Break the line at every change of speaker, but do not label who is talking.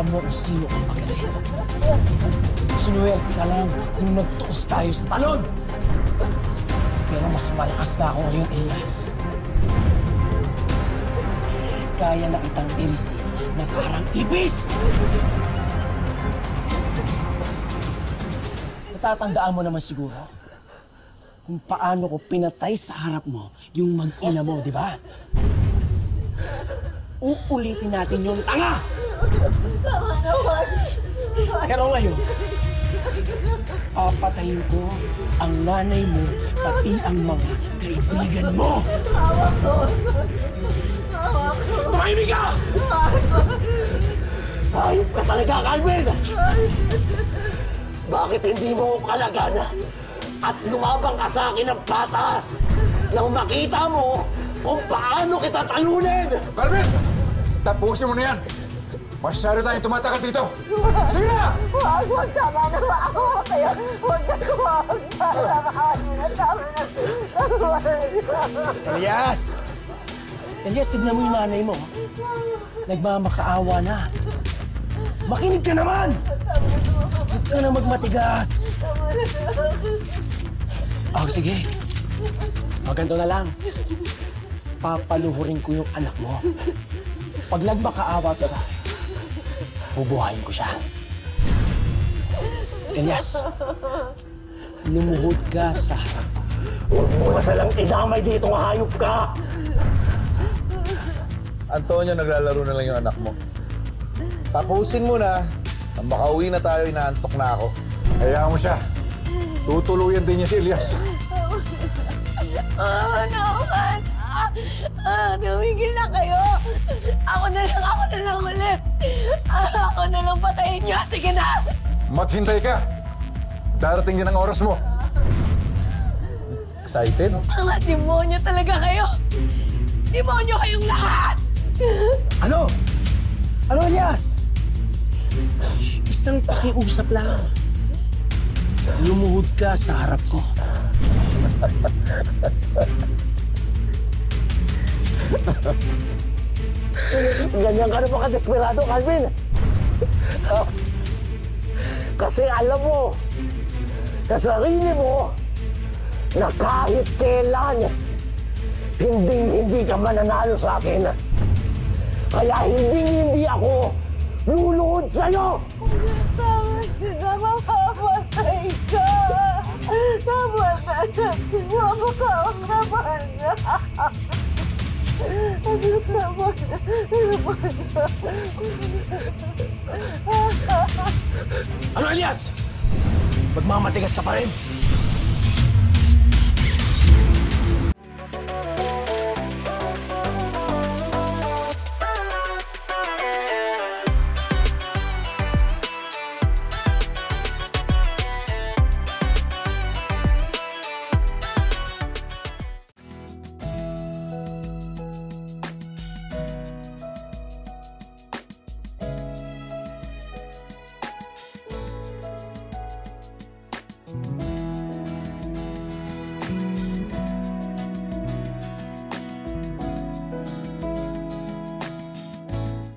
alam mo kung sino ang magaling. Sinuwerte ka lang nung nagtuos tayo sa talon. Pero mas malakas na ako ngayon, Elias. Kaya na kitang irisin na parang ibis! Natatandaan mo naman siguro kung paano ko pinatay sa harap mo yung mag-ina mo, di ba? Uulitin natin yung tanga!
Tama naman!
Pero ngayon, papatayin ko ang nanay mo, pati ang mga kaibigan mo!
Hawak ko! Hawak ko!
Tumahimik ka! Hayop ka talaga, Calvin! Bakit hindi mo kalagana at lumabang ka sa akin ng patas nang makita mo kung paano kita talunin?
Calvin! Tapusin mo na yan! Masyado tayong tumatakal dito! Sige na!
Huwag! Tama na ba ako? Kaya huwag na huwag! Tama na!
Elias! Elias, tignan mo yung nanay mo. Nagmamakaawa na. Makinig ka naman! Huwag ka na magmatigas. Oh, sige. O, ganito na lang. Papaluhurin ko yung anak mo. Pag nagmakaawa to sa akin, bubuhayin ko siya. Elias, lumuhod ka sa harap. Huwag mo masalang idamay dito, hayop ka!
Antonio, naglalaro na lang yung anak mo. Tapusin mo na. Nang makauwi na tayo, inaantok na ako.
Hayaan mo siya. Tutuluyan din niya si Elias.
Naman! Tumigil na kayo! Ako na lang ulit! Ako na lang patayin niyo! Sige na!
Maghintay ka. Darating din ang oras mo.
Excited?
Mga demonyo talaga kayo! Demonyo kayong lahat!
Ano? Ano, Elias? Isang pakiusap lang. Lumuhod ka sa harap ko.
Ganyan ka na ba ka-desperado, Calvin? Kasi alam mo, sa sarili mo, na kahit kailan, hindi ka mananalo sa akin. Kaya hindi ako luluhod sa'yo!
Tama na, mapapatay ka! Tama na, mapapawag naman na!
Ano, Elias? Magmamatigas ka pa rin?